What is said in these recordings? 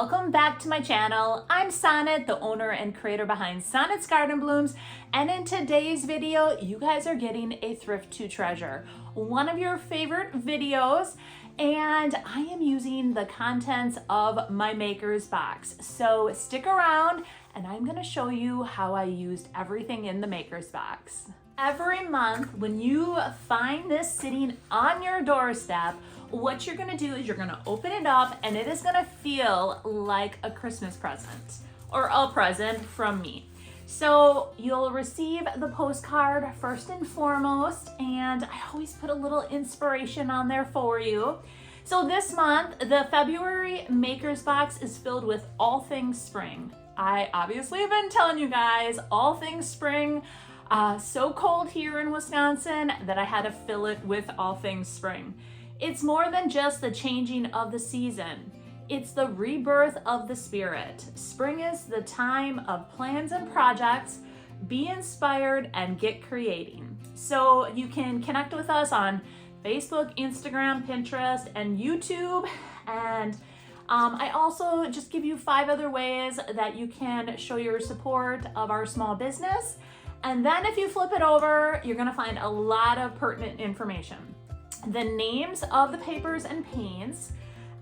Welcome back to my channel. I'm Sonnet, the owner and creator behind Sonnet's Garden Blooms, and in today's video, you guys are getting a thrift to treasure, one of your favorite videos, and I am using the contents of my maker's box. So stick around and I'm gonna show you how I used everything in the maker's box. Every month when you find this sitting on your doorstep, what you're gonna do is you're gonna open it up and it is gonna feel like a Christmas present or a present from me. So you'll receive the postcard first and foremost, and I always put a little inspiration on there for you. So this month, the February Maker's Box is filled with all things spring. I obviously have been telling you guys all things spring. So cold here in Wisconsin that I had to fill it with all things spring. It's more than just the changing of the season. It's the rebirth of the spirit. Spring is the time of plans and projects. Be inspired and get creating. So you can connect with us on Facebook, Instagram, Pinterest, and YouTube. And I also just give you 5 other ways that you can show your support of our small business. And then if you flip it over, you're gonna find a lot of pertinent information. The names of the papers and paints,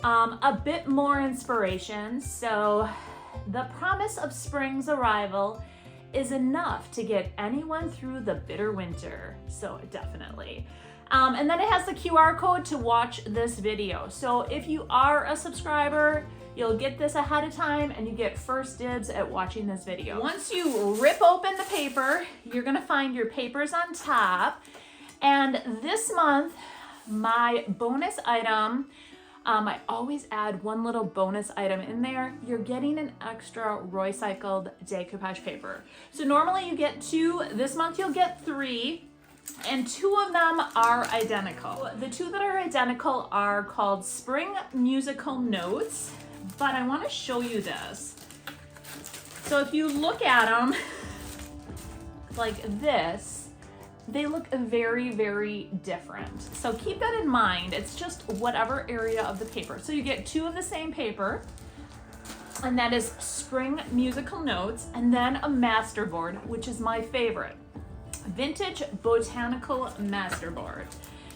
a bit more inspiration. So the promise of spring's arrival is enough to get anyone through the bitter winter. So definitely. And then it has the QR code to watch this video. So if you are a subscriber, you'll get this ahead of time and you get first dibs at watching this video. Once you rip open the paper, you're gonna find your papers on top. And this month, my bonus item, I always add one little bonus item in there. You're getting an extra Roycycled decoupage paper. So normally you get 2, this month you'll get 3, and 2 of them are identical. The 2 that are identical are called Spring Musical Notes, but I wanna show you this. So if you look at them like this, they look very, very different. So keep that in mind. It's just whatever area of the paper. So you get 2 of the same paper, and that is Spring Musical Notes, and then a masterboard, which is my favorite. Vintage Botanical Masterboard.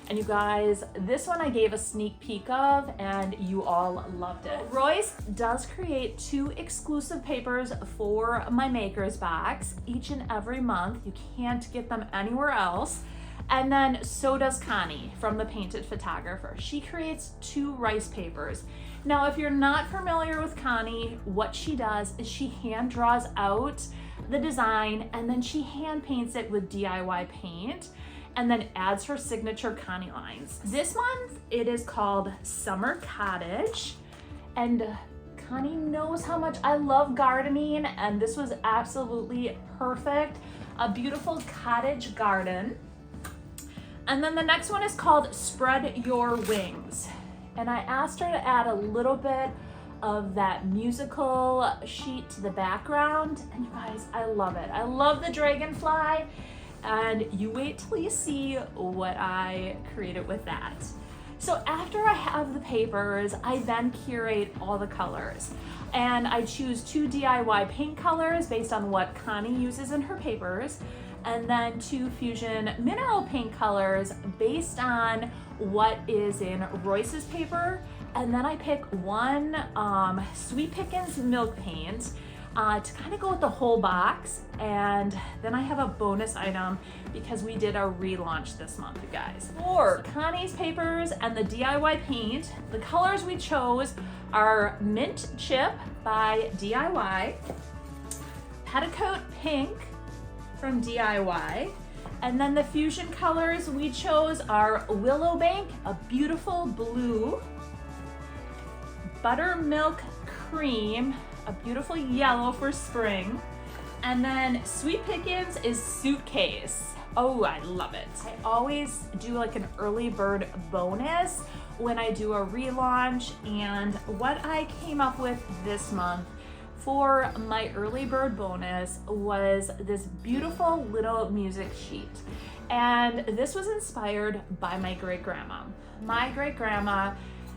And you guys, this one I gave a sneak peek of and you all loved it. Royce does create 2 exclusive papers for my maker's box each and every month. You can't get them anywhere else. And then so does Connie from The Painted Photographer. She creates 2 rice papers. Now, if you're not familiar with Connie, what she does is she hand draws out the design and then she hand paints it with DIY paint, and then adds her signature Connie lines. This month, it is called Summer Cottage, and Connie knows how much I love gardening, and this was absolutely perfect. A beautiful cottage garden. And then the next one is called Spread Your Wings. And I asked her to add a little bit of that musical sheet to the background, and you guys, I love it. I love the dragonfly. And you wait till you see what I created with that. So after I have the papers, I then curate all the colors. And I choose 2 DIY paint colors based on what Connie uses in her papers, and then 2 fusion mineral paint colors based on what is in Royce's paper. And then I pick 1 Sweet Pickins milk paint to kind of go with the whole box. And then I have a bonus item because we did a relaunch this month, you guys. For Connie's papers and the DIY paint, the colors we chose are Mint Chip by DIY, Petticoat Pink from DIY, and then the fusion colors we chose are Willowbank, a beautiful blue, Buttermilk Cream, a beautiful yellow for spring, and then Sweet Pickins is Suitcase. Oh, I love it. I always do like an early bird bonus when I do a relaunch, and what I came up with this month for my early bird bonus was this beautiful little music sheet. And this was inspired by my great grandma. My great grandma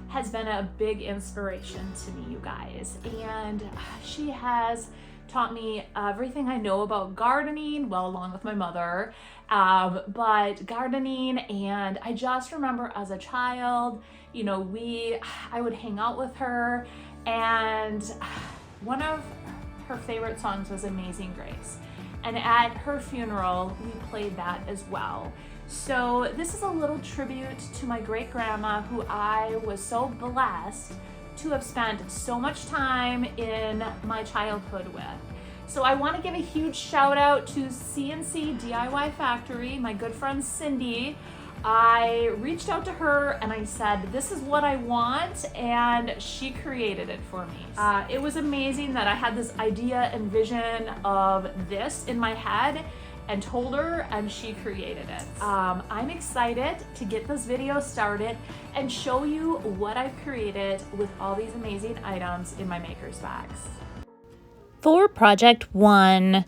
has been a big inspiration to me, you guys. And she has taught me everything I know about gardening, well, along with my mother, but gardening. And I just remember as a child, you know, I would hang out with her, and one of her favorite songs was Amazing Grace. And at her funeral, we played that as well. So this is a little tribute to my great grandma, who I was so blessed to have spent so much time in my childhood with. So I want to give a huge shout out to CNC DIY Factory, my good friend Cindy. I reached out to her and I said, this is what I want, and she created it for me. It was amazing that I had this idea and vision of this in my head and told her, and she created it. I'm excited to get this video started and show you what I've created with all these amazing items in my maker's box. For project 1,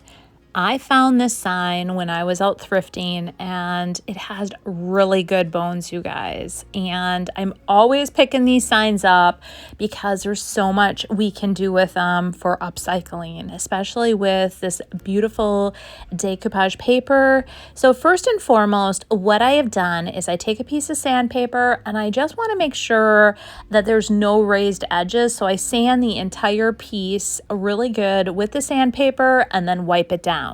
I found this sign when I was out thrifting, and it has really good bones, you guys. And I'm always picking these signs up because there's so much we can do with them for upcycling, especially with this beautiful decoupage paper. So first and foremost, what I have done is I take a piece of sandpaper and I just want to make sure that there's no raised edges. So I sand the entire piece really good with the sandpaper and then wipe it down.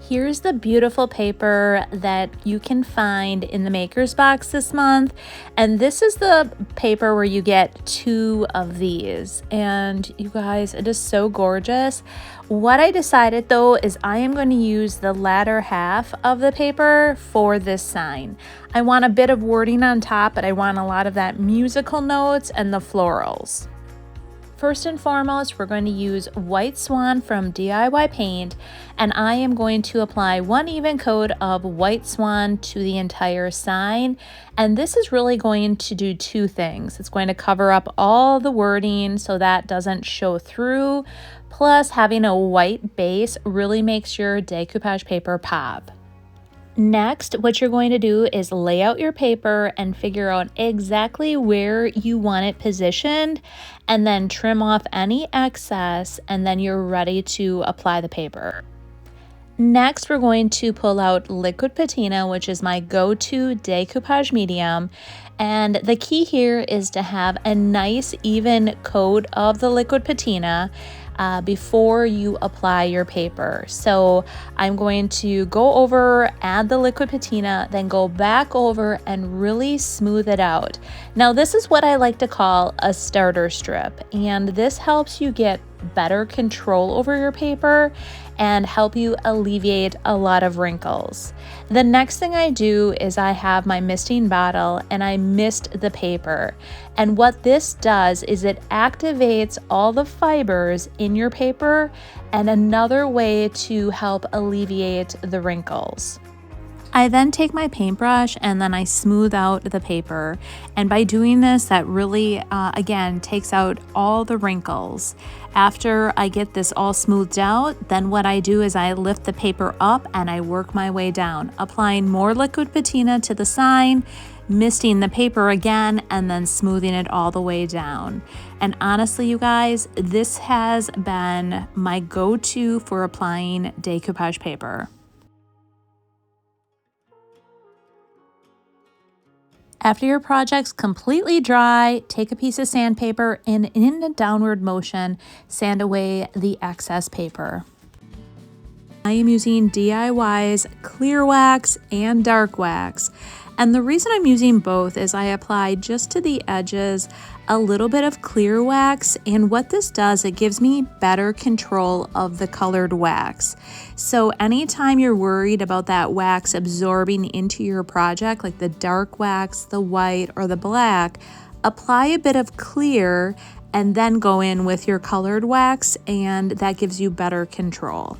Here's the beautiful paper that you can find in the maker's box this month. And this is the paper where you get 2 of these. And you guys, it is so gorgeous. What I decided though is I am going to use the latter half of the paper for this sign. I want a bit of wording on top, but I want a lot of that musical notes and the florals. First and foremost, we're going to use White Swan from DIY Paint, and I am going to apply 1 even coat of White Swan to the entire sign. And this is really going to do 2 things. It's going to cover up all the wording so that doesn't show through. Plus, having a white base really makes your decoupage paper pop. Next, what you're going to do is lay out your paper and figure out exactly where you want it positioned, and then trim off any excess, and then you're ready to apply the paper. Next, we're going to pull out liquid patina, which is my go-to decoupage medium. And the key here is to have a nice even coat of the liquid patina before you apply your paper. So I'm going to go over, add the liquid patina, then go back over and really smooth it out. Now this is what I like to call a starter strip, and this helps you get better control over your paper and help you alleviate a lot of wrinkles. The next thing I do is I have my misting bottle and I mist the paper. And what this does is it activates all the fibers in your paper, and another way to help alleviate the wrinkles. I then take my paintbrush and then I smooth out the paper. And by doing this, that really, again, takes out all the wrinkles. After I get this all smoothed out, then what I do is I lift the paper up and I work my way down, applying more liquid patina to the sign, misting the paper again, and then smoothing it all the way down. And honestly, you guys, this has been my go-to for applying decoupage paper. After your project's completely dry, take a piece of sandpaper and in a downward motion, sand away the excess paper. I am using DIY's clear wax and dark wax. And the reason I'm using both is I apply just to the edges a little bit of clear wax, and what this does, it gives me better control of the colored wax. So anytime you're worried about that wax absorbing into your project, like the dark wax, the white, or the black, apply a bit of clear and then go in with your colored wax, and that gives you better control.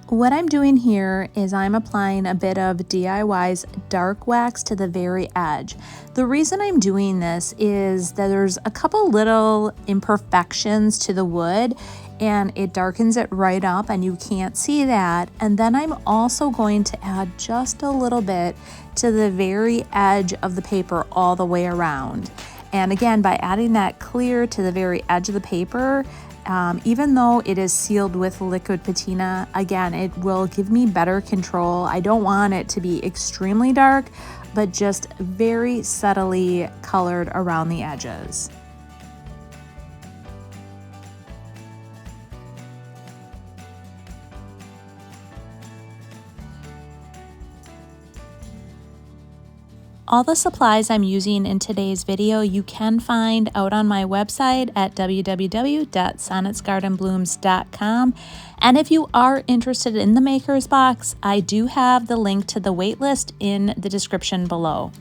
What I'm doing here is I'm applying a bit of DIY's dark wax to the very edge. The reason I'm doing this is that there's a couple little imperfections to the wood and it darkens it right up and you can't see that. And then I'm also going to add just a little bit to the very edge of the paper all the way around. And again, by adding that clear to the very edge of the paper, even though it is sealed with liquid patina, again, it will give me better control. I don't want it to be extremely dark, but just very subtly colored around the edges. All the supplies I'm using in today's video you can find out on my website at www.sonnetsgardenblooms.com. And if you are interested in the Maker's Box, I do have the link to the waitlist in the description below.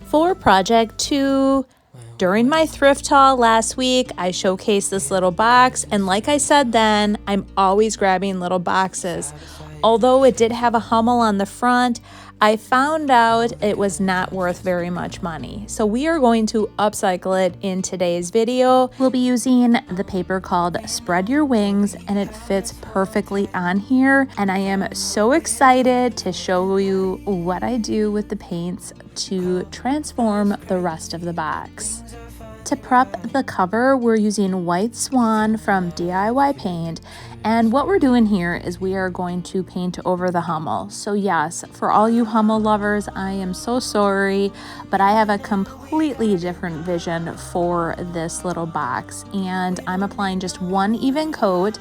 For project 2, during my thrift haul last week, I showcased this little box, and like I said then, I'm always grabbing little boxes. Although it did have a Hummel on the front, I found out it was not worth very much money. So we are going to upcycle it in today's video. We'll be using the paper called Spread Your Wings, and it fits perfectly on here. And I am so excited to show you what I do with the paints to transform the rest of the box. To prep the cover, we're using White Swan from DIY Paint, and what we're doing here is we are going to paint over the Hummel. So yes, for all you Hummel lovers, I am so sorry, but I have a completely different vision for this little box, and I'm applying just one even coat,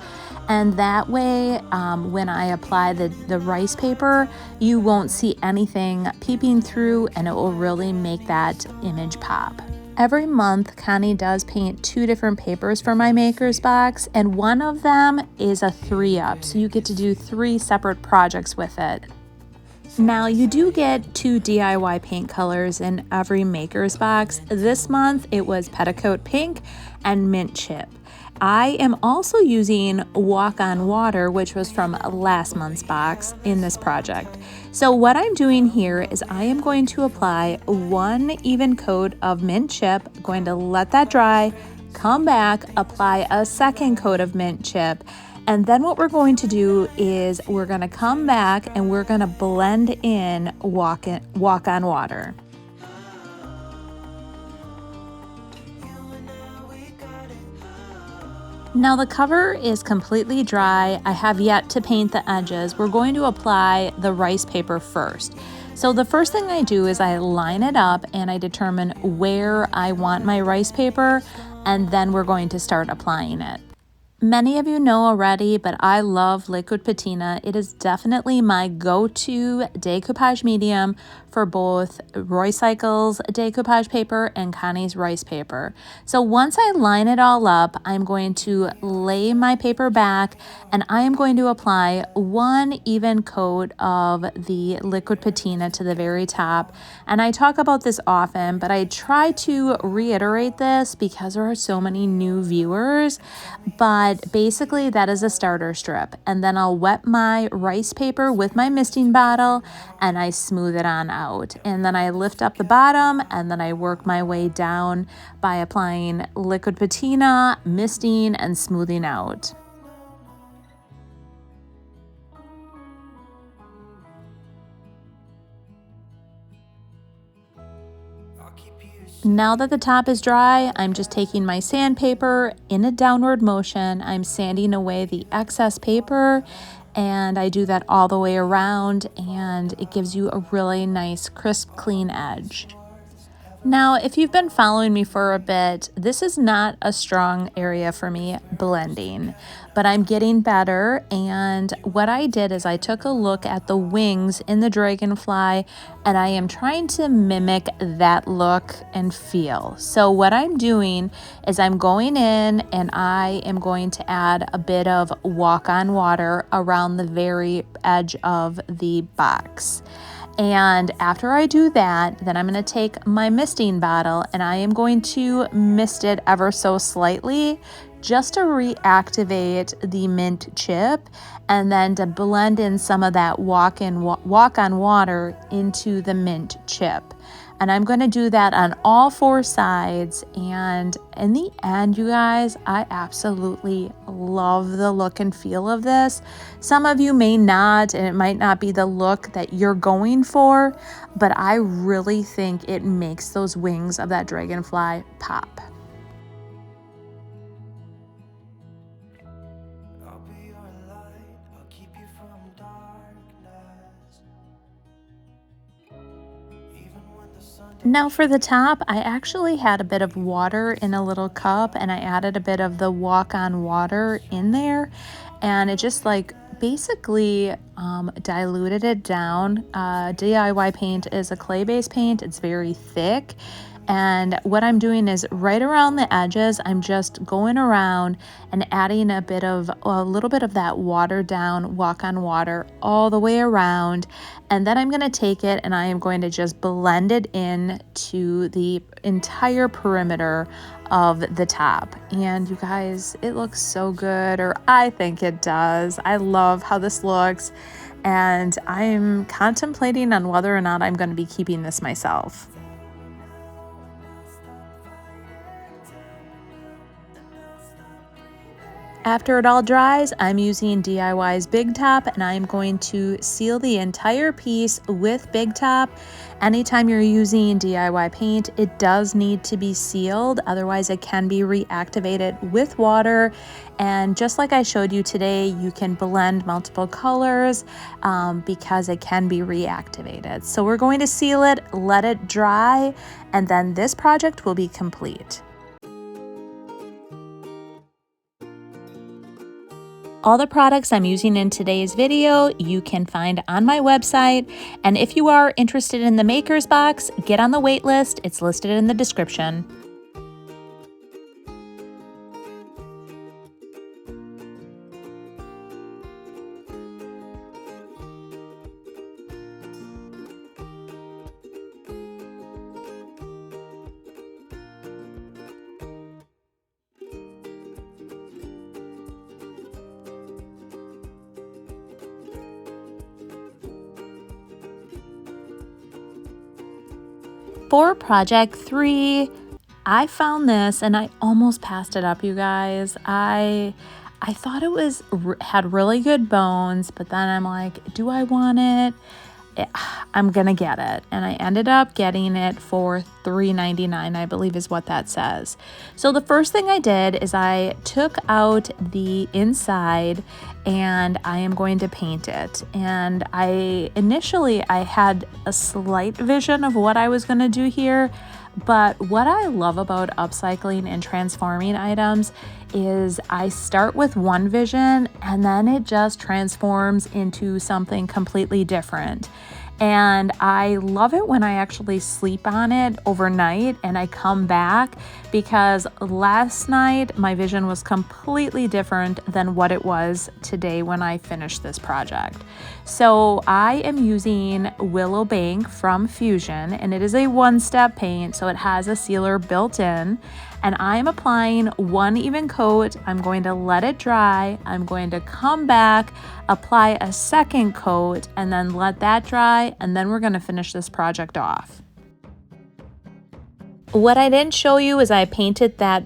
and that way when I apply the rice paper, you won't see anything peeping through, and it will really make that image pop. Every month, Connie does paint 2 different papers for my Maker's Box, and one of them is a 3-up, so you get to do 3 separate projects with it. Now, you do get 2 DIY paint colors in every Maker's Box. This month, it was Petticoat Pink and Mint Chip. I am also using Walk on Water, which was from last month's box in this project. So what I'm doing here is I am going to apply 1 even coat of Mint Chip, going to let that dry, come back, apply a 2nd coat of Mint Chip, and then what we're going to do is we're going to come back and we're going to blend in Walk on Water. Now the cover is completely dry. I have yet to paint the edges. We're going to apply the rice paper first. So the first thing I do is I line it up and I determine where I want my rice paper, and then we're going to start applying it. Many of you know already, but I love liquid patina. It is definitely my go-to decoupage medium for both Roycycles decoupage paper and Connie's rice paper. So once I line it all up, I'm going to lay my paper back and I am going to apply 1 even coat of the liquid patina to the very top. And I talk about this often, but I try to reiterate this because there are so many new viewers. But basically that is a starter strip, and then I'll wet my rice paper with my misting bottle and I smooth it on out, and then I lift up the bottom and then I work my way down by applying liquid patina, misting, and smoothing out. Now that the top is dry, I'm just taking my sandpaper in a downward motion. I'm sanding away the excess paper, and I do that all the way around, and it gives you a really nice, crisp, clean edge. Now, if you've been following me for a bit, this is not a strong area for me, blending, but I'm getting better. And what I did is I took a look at the wings in the dragonfly, and I am trying to mimic that look and feel. So what I'm doing is I'm going in and I am going to add a bit of walk on water around the very edge of the box. And after I do that, then I'm going to take my misting bottle and I am going to mist it ever so slightly just to reactivate the mint chip and then to blend in some of that walk on water into the mint chip. And I'm going to do that on all four sides. And in the end, you guys, I absolutely love the look and feel of this. Some of you may not, and it might not be the look that you're going for, but I really think it makes those wings of that dragonfly pop. Now for the top, I actually had a bit of water in a little cup and I added a bit of the walk on water in there, and it just like basically diluted it down. DIY paint is a clay-based paint. It's very thick. And what I'm doing is right around the edges, I'm just going around and adding a little bit of that watered down walk on water all the way around. And then I'm going to take it and I am going to just blend it in to the entire perimeter of the top. And you guys, it looks so good, or I think it does. I love how this looks. And I'm contemplating on whether or not I'm going to be keeping this myself. After it all dries, I'm using DIY's Big Top and I'm going to seal the entire piece with Big Top. Anytime you're using DIY paint, it does need to be sealed, otherwise it can be reactivated with water. And just like I showed you today, you can blend multiple colors because it can be reactivated. So we're going to seal it, let it dry, and then this project will be complete. All the products I'm using in today's video you can find on my website, and if you are interested in the Maker's Box, get on the wait list. It's listed in the description. For project 3, I found this and I almost passed it up, you guys. I thought it had really good bones, but then I'm like, do I want it? I'm gonna get it, and I ended up getting it for $3.99, I believe is what that says. So the first thing I did is I took out the inside and I am going to paint it. And initially I had a slight vision of what I was gonna do here, but what I love about upcycling and transforming items is I start with one vision and then it just transforms into something completely different. And I love it when I actually sleep on it overnight and I come back, because last night my vision was completely different than what it was today when I finished this project. So I am using Willow Bank from Fusion, and it is a one-step paint, so it has a sealer built in. And I'm applying one even coat. I'm going to let it dry. I'm going to come back, apply a second coat, and then let that dry, and then we're going to finish this project off. What I didn't show you is I painted that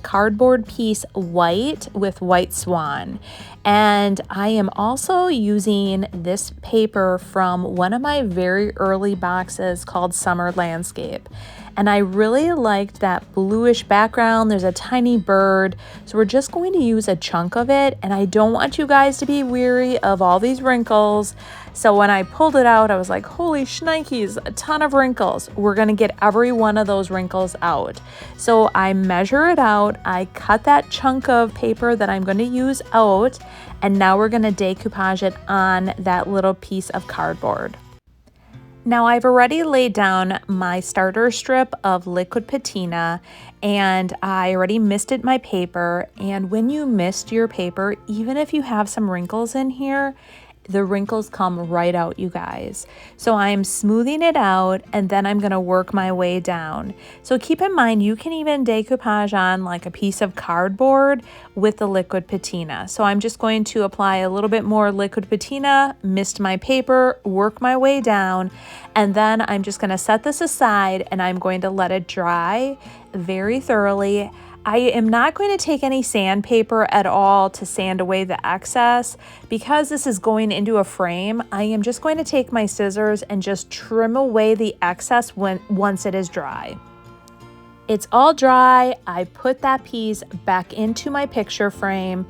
cardboard piece white with white swan. And I am also using this paper from one of my very early boxes called Summer Landscape. And I really liked that bluish background. There's a tiny bird. So we're just going to use a chunk of it. And I don't want you guys to be weary of all these wrinkles. So when I pulled it out, I was like, holy shnikes, a ton of wrinkles. We're gonna get every one of those wrinkles out. So I measure it out. I cut that chunk of paper that I'm gonna use out. And now we're gonna decoupage it on that little piece of cardboard. Now I've already laid down my starter strip of liquid patina and I already misted my paper. And when you mist your paper, even if you have some wrinkles in here, the wrinkles come right out, you guys. So I'm smoothing it out and then I'm gonna work my way down. So keep in mind, you can even decoupage on like a piece of cardboard with the liquid patina. So I'm just going to apply a little bit more liquid patina, mist my paper, work my way down, and then I'm just gonna set this aside and I'm going to let it dry very thoroughly. I am not going to take any sandpaper at all to sand away the excess. Because this is going into a frame, I am just going to take my scissors and just trim away the excess once it is dry. It's all dry. I put that piece back into my picture frame.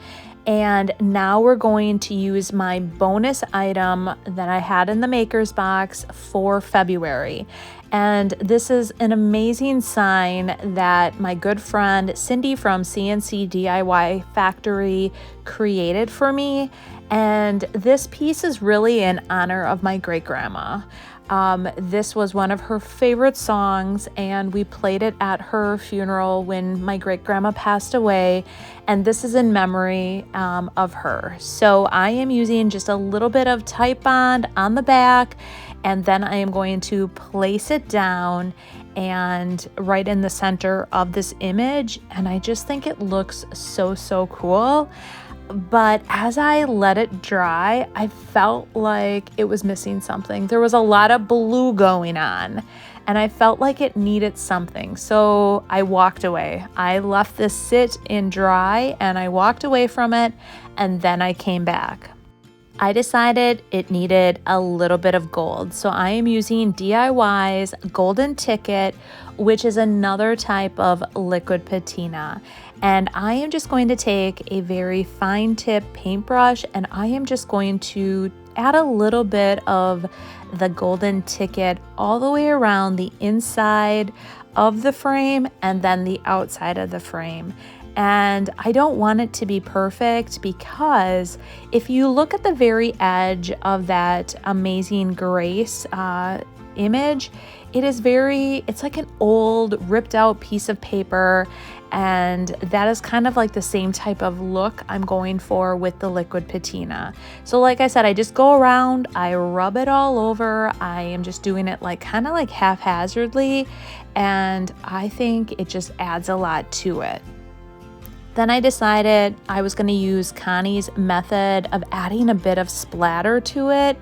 And now we're going to use my bonus item that I had in the maker's box for February. And this is an amazing sign that my good friend Cindy from CNC DIY Factory created for me. And this piece is really in honor of my great grandma. This was one of her favorite songs and we played it at her funeral when my great grandma passed away, and this is in memory of her. So I am using just a little bit of Type Bond on the back, and then I am going to place it down and right in the center of this image, and I just think it looks so cool. But as I let it dry, I felt like it was missing something. There was a lot of blue going on and I felt like it needed something. So I walked away. I left this sit in dry and I walked away from it, and then I came back. I decided it needed a little bit of gold. So I am using DIY's Golden Ticket, which is another type of liquid patina. And I am just going to take a very fine tip paintbrush and I am just going to add a little bit of the Golden Ticket all the way around the inside of the frame and then the outside of the frame. And I don't want it to be perfect because if you look at the very edge of that Amazing Grace image, it's like an old ripped out piece of paper, and that is kind of like the same type of look I'm going for with the liquid patina. So like I said, I just go around, I rub it all over. I am just doing it like kind of like haphazardly, and I think it just adds a lot to it. Then I decided I was going to use Connie's method of adding a bit of splatter to it.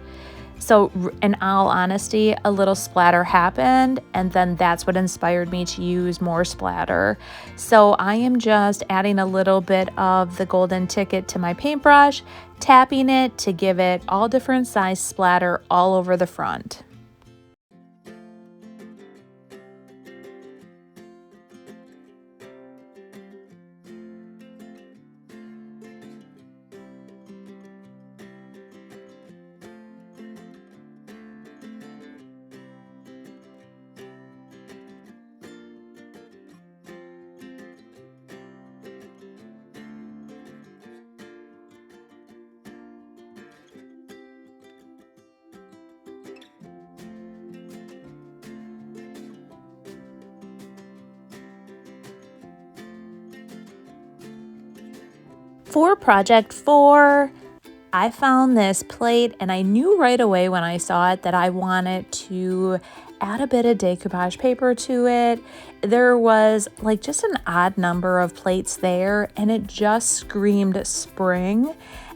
So in all honesty, a little splatter happened, and then that's what inspired me to use more splatter. So I am just adding a little bit of the Golden Ticket to my paintbrush, tapping it to give it all different size splatter all over the front. For project 4, I found this plate and I knew right away when I saw it that I wanted to add a bit of decoupage paper to it. There was like just an odd number of plates there and it just screamed spring.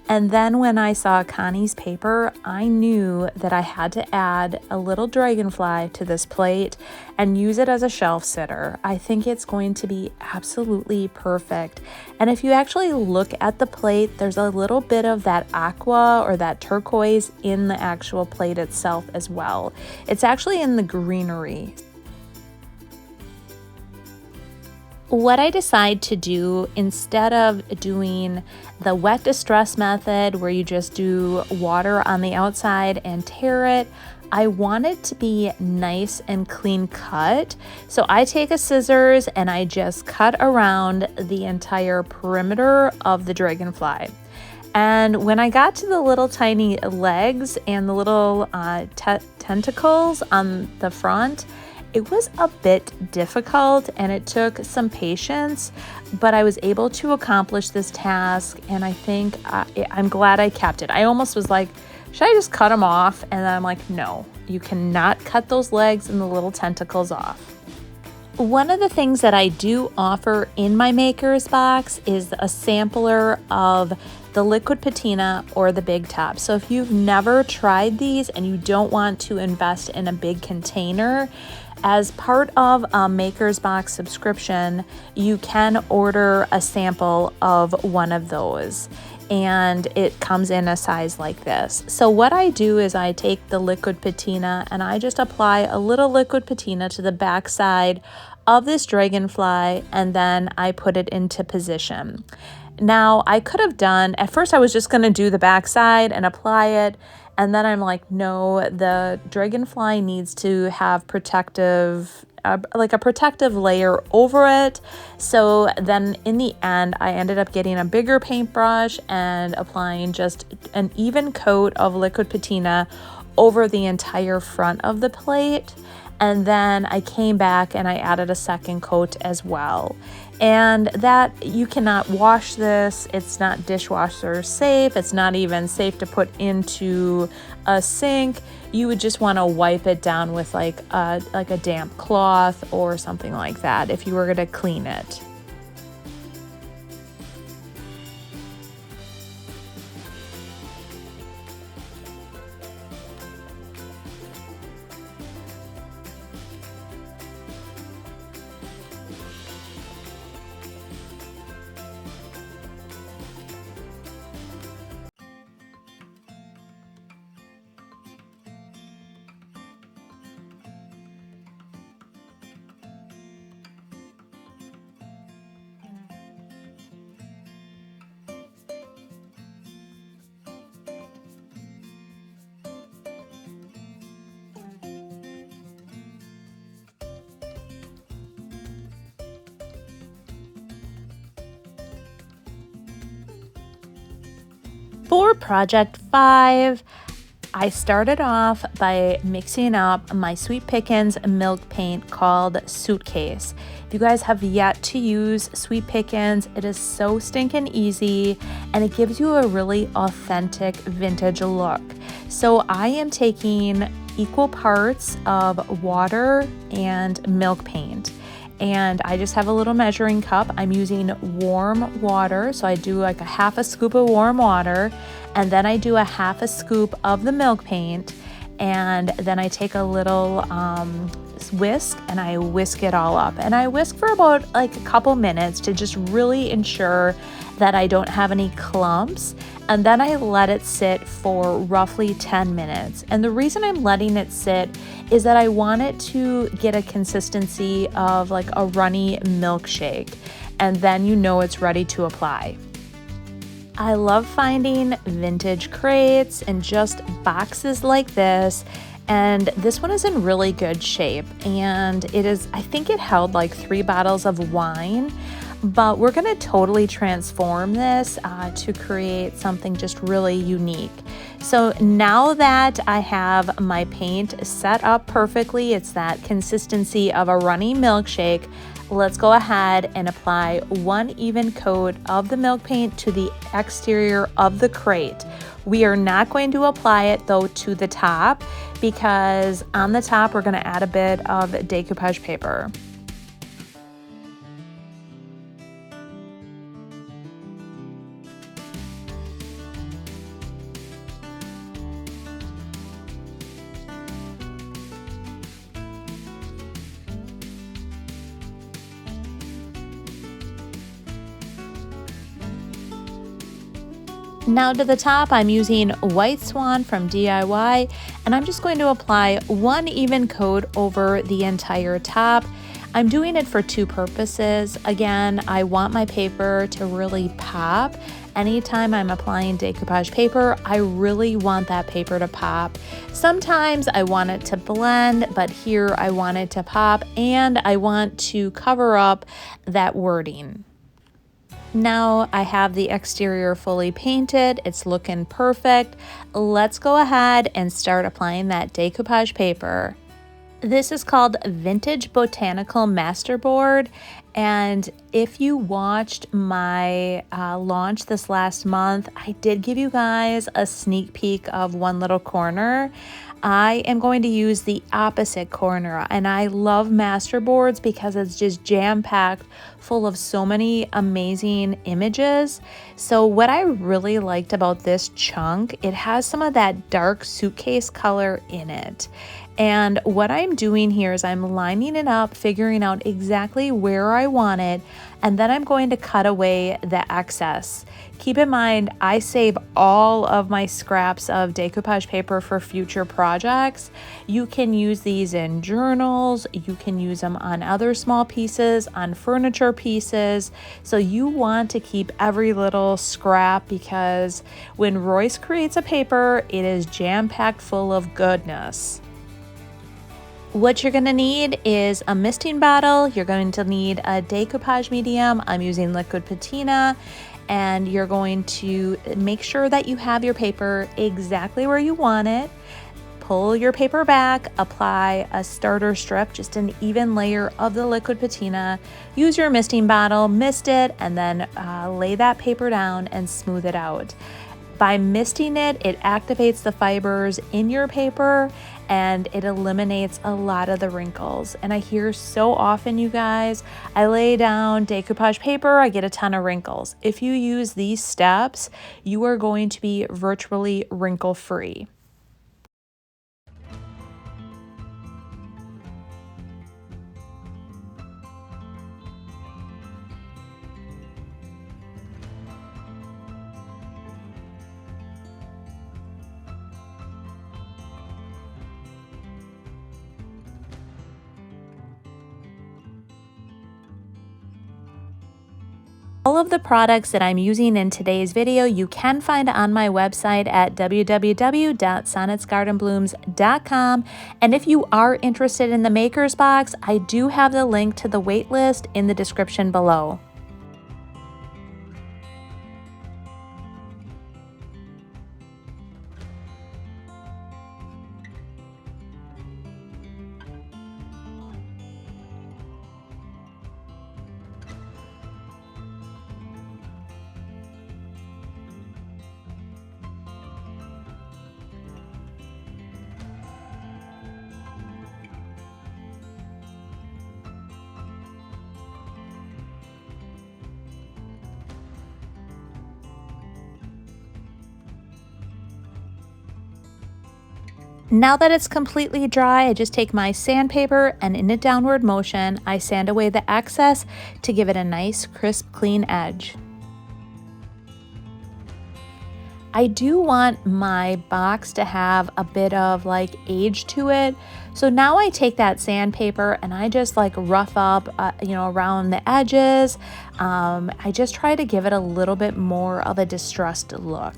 And then when I saw Connie's paper, I knew that I had to add a little dragonfly to this plate and use it as a shelf sitter. I think it's going to be absolutely perfect. And if you actually look at the plate, there's a little bit of that aqua or that turquoise in the actual plate itself as well. It's actually in the greenery. What I decide to do, instead of doing the wet distress method where you just do water on the outside and tear it, I want it to be nice and clean cut. So I take a scissors and I just cut around the entire perimeter of the dragonfly. And when I got to the little tiny legs and the little tentacles on the front, it was a bit difficult and it took some patience, but I was able to accomplish this task, and I think I'm glad I kept it. I almost was like, should I just cut them off? And then I'm like, no, you cannot cut those legs and the little tentacles off. One of the things that I do offer in my maker's box is a sampler of the liquid patina or the big top. So if you've never tried these and you don't want to invest in a big container, as part of a maker's box subscription, you can order a sample of one of those, and it comes in a size like this. So what I do is I take the liquid patina and I just apply a little liquid patina to the back side of this dragonfly, and then I put it into position. Now I could have done, at first I was just gonna do the back side and apply it, and then I'm like, no, the dragonfly needs to have protective, like a protective layer over it. So then in the end, I ended up getting a bigger paintbrush and applying just an even coat of liquid patina over the entire front of the plate. And then I came back and I added a second coat as well. And that, you cannot wash this. It's not dishwasher safe. It's not even safe to put into a sink. You would just want to wipe it down with like a damp cloth or something like that if you were going to clean it. For project 5, I started off by mixing up my Sweet Pickins milk paint called Suitcase. If you guys have yet to use Sweet Pickins, it is so stinking easy and it gives you a really authentic vintage look. So I am taking equal parts of water and milk paint. And I just have a little measuring cup. I'm using warm water, so I do like a half a scoop of warm water, and then I do a half a scoop of the milk paint, and then I take a little whisk and I whisk it all up. And I whisk for about like a couple minutes to just really ensure that I don't have any clumps. And then I let it sit for roughly 10 minutes. And the reason I'm letting it sit is that I want it to get a consistency of like a runny milkshake. And then you know it's ready to apply. I love finding vintage crates and just boxes like this. And this one is in really good shape. And it is, I think it held like 3 bottles of wine. But we're going to totally transform this to create something just really unique. So now that I have my paint set up perfectly, it's that consistency of a runny milkshake, let's go ahead and apply 1 even coat of the milk paint to the exterior of the crate. We are not going to apply it though to the top, because on the top we're going to add a bit of decoupage paper. Now to the top, I'm using White Swan from DIY, and I'm just going to apply one even coat over the entire top. I'm doing it for two purposes. Again, I want my paper to really pop. Anytime I'm applying decoupage paper, I really want that paper to pop. Sometimes I want it to blend, but here I want it to pop, and I want to cover up that wording. Now I have the exterior fully painted. It's looking perfect. Let's go ahead and start applying that decoupage paper. This is called Vintage Botanical Masterboard, and if you watched my launch this last month, I did give you guys a sneak peek of one little corner. I am going to use the opposite corner, and I love masterboards because it's just jam-packed full of so many amazing images. So what I really liked about this chunk, it has some of that dark suitcase color in it. And what I'm doing here is I'm lining it up, figuring out exactly where I want it, and then I'm going to cut away the excess. Keep in mind, I save all of my scraps of decoupage paper for future projects. You can use these in journals, you can use them on other small pieces, on furniture pieces. So you want to keep every little scrap, because when Royce creates a paper, it is jam-packed full of goodness. What you're going to need is a misting bottle. You're going to need a decoupage medium. I'm using liquid patina. And you're going to make sure that you have your paper exactly where you want it. Pull your paper back, apply a starter strip, just an even layer of the liquid patina. Use your misting bottle, mist it, and then lay that paper down and smooth it out. By misting it, it activates the fibers in your paper and it eliminates a lot of the wrinkles. And I hear so often, you guys, I lay down decoupage paper, I get a ton of wrinkles. If you use these steps, you are going to be virtually wrinkle-free. All of the products that I'm using in today's video you can find on my website at www.sonnetsgardenblooms.com. And if you are interested in the Maker's Box, I do have the link to the wait list in the description below. Now that it's completely dry, I just take my sandpaper and in a downward motion, I sand away the excess to give it a nice, crisp, clean edge. I do want my box to have a bit of like age to it. So now I take that sandpaper and I just like rough up, around the edges. I just try to give it a little bit more of a distressed look.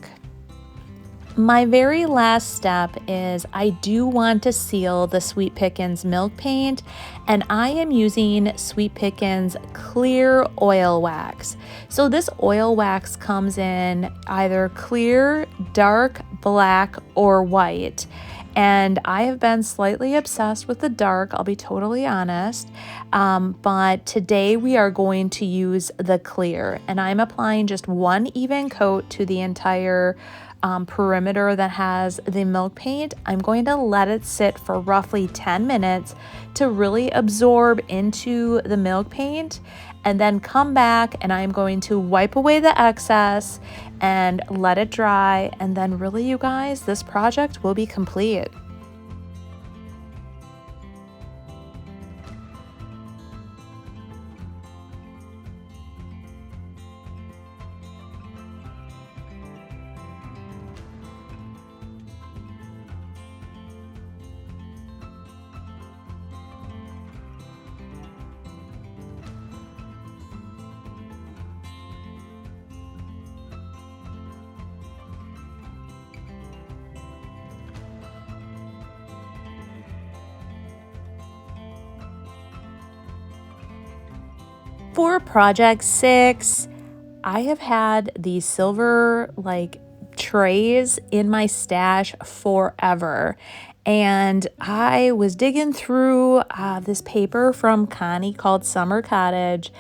My very last step is I do want to seal the Sweet Pickins milk paint, and I am using Sweet Pickins clear oil wax. So this oil wax comes in either clear, dark, black, or white. And I have been slightly obsessed with the dark, I'll be totally honest. But today we are going to use the clear, and I'm applying just one even coat to the entire perimeter that has the milk paint. I'm going to let it sit for roughly 10 minutes to really absorb into the milk paint, and then come back and I'm going to wipe away the excess and let it dry, and then really, you guys, this project will be complete. For project 6, I have had these silver trays in my stash forever. And I was digging through this paper from Connie called Summer Cottage.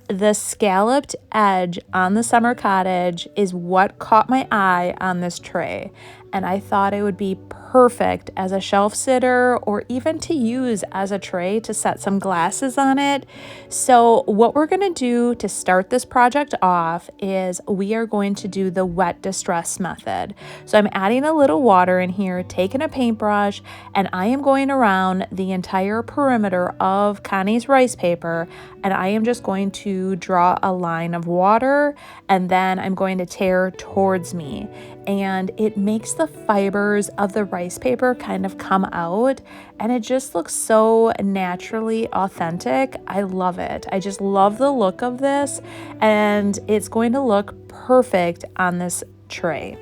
The scalloped edge on the Summer Cottage is what caught my eye on this tray. And I thought it would be perfect as a shelf sitter or even to use as a tray to set some glasses on it. So what we're going to do to start this project off is we are going to do the wet distress method. So I'm adding a little water in here, taking a paintbrush, and I am going around the entire perimeter of Connie's rice paper, and I am just going to draw a line of water, and then I'm going to tear towards me. And it makes the fibers of the rice paper kind of come out, and it just looks so naturally authentic. I love it. I just love the look of this, and it's going to look perfect on this tray.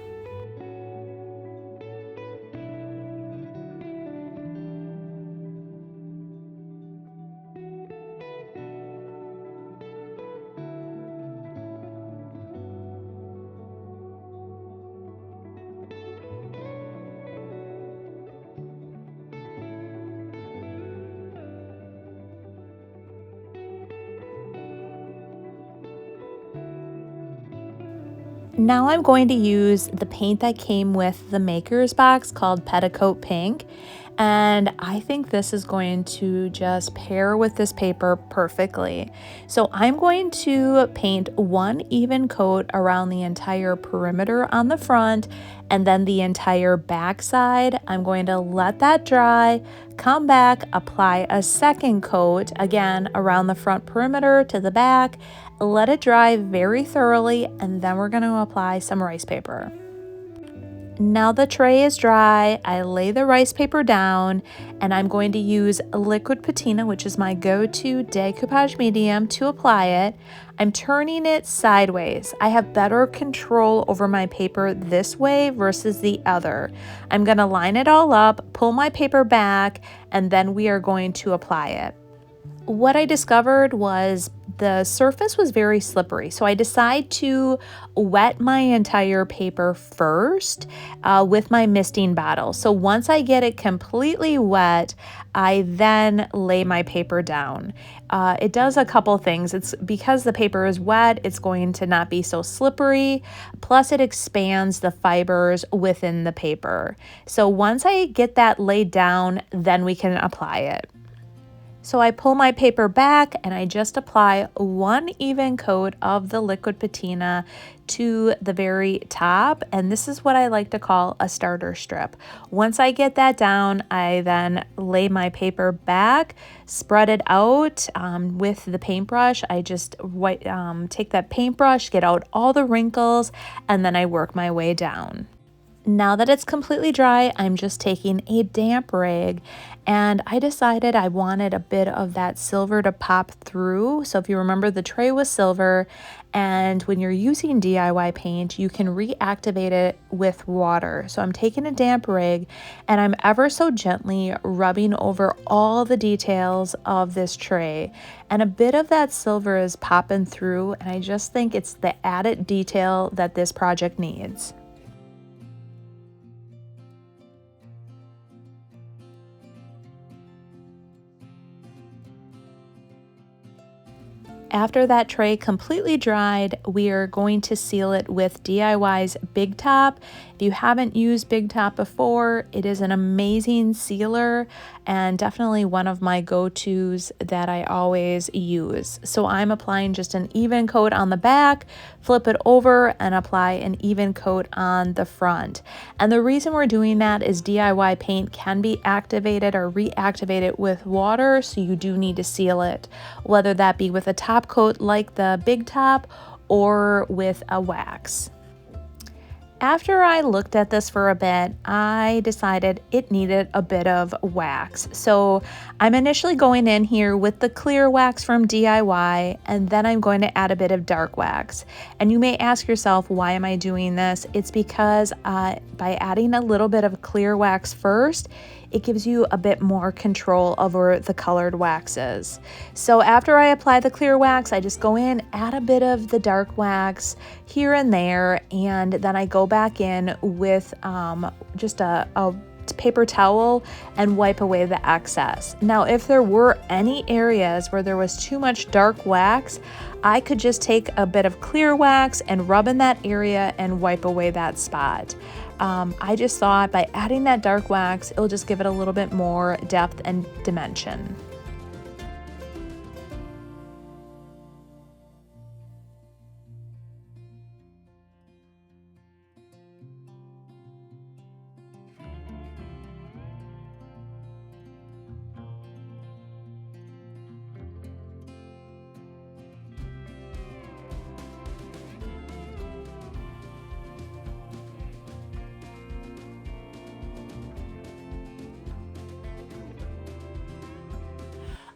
Now I'm going to use the paint that came with the maker's box called Petticoat Pink, and I think this is going to just pair with this paper perfectly. So I'm going to paint one even coat around the entire perimeter on the front, and then the entire back side. I'm going to let that dry, come back, apply a second coat again around the front perimeter to the back, let it dry very thoroughly, and then we're going to apply some rice paper. Now the tray is dry, I lay the rice paper down, and I'm going to use liquid patina, which is my go-to decoupage medium, to apply it. I'm turning it sideways. I have better control over my paper this way versus the other. I'm going to line it all up, pull my paper back, and then we are going to apply it. What I discovered was the surface was very slippery, so I decided to wet my entire paper first with my misting bottle. So once I get it completely wet, I then lay my paper down. It does a couple things. It's because the paper is wet, it's going to not be so slippery, plus it expands the fibers within the paper. So once I get that laid down, then we can apply it. So I pull my paper back and I just apply one even coat of the liquid patina to the very top, and this is what I like to call a starter strip. Once I get that down, I then lay my paper back, spread it out with the paintbrush. I just take that paintbrush, get out all the wrinkles, and then I work my way down. Now that it's completely dry, I'm just taking a damp rag, and I decided I wanted a bit of that silver to pop through. So if you remember, the tray was silver, and when you're using DIY paint, you can reactivate it with water. So I'm taking a damp rag and I'm ever so gently rubbing over all the details of this tray, and a bit of that silver is popping through, and I just think it's the added detail that this project needs. After that tray completely dried, we are going to seal it with DIY's Big Top. If you haven't used Big Top before, it is an amazing sealer and definitely one of my go-tos that I always use. So I'm applying just an even coat on the back, flip it over, and apply an even coat on the front. And the reason we're doing that is DIY paint can be activated or reactivated with water, so you do need to seal it, whether that be with a top coat like the Big Top or with a wax. After I looked at this for a bit, I decided it needed a bit of wax. So I'm initially going in here with the clear wax from DIY, and then I'm going to add a bit of dark wax. And you may ask yourself, why am I doing this? It's because by adding a little bit of clear wax first, it gives you a bit more control over the colored waxes. So after I apply the clear wax, I just go in, add a bit of the dark wax here and there, and then I go back in with just a paper towel and wipe away the excess. Now, if there were any areas where there was too much dark wax, I could just take a bit of clear wax and rub in that area and wipe away that spot. I just thought by adding that dark wax, it'll just give it a little bit more depth and dimension.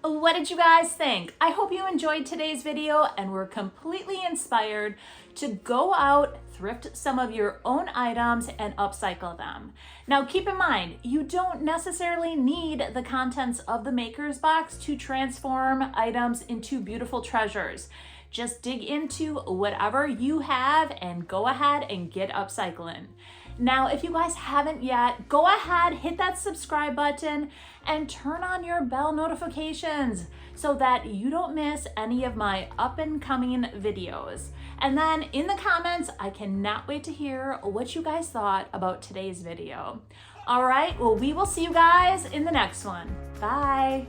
What did you guys think? I hope you enjoyed today's video and were completely inspired to go out, thrift some of your own items and upcycle them. Now keep in mind, you don't necessarily need the contents of the maker's box to transform items into beautiful treasures. Just dig into whatever you have and go ahead and get upcycling. Now, if you guys haven't yet, go ahead, hit that subscribe button and turn on your bell notifications so that you don't miss any of my up and coming videos. And then in the comments, I cannot wait to hear what you guys thought about today's video. All right, well, we will see you guys in the next one. Bye.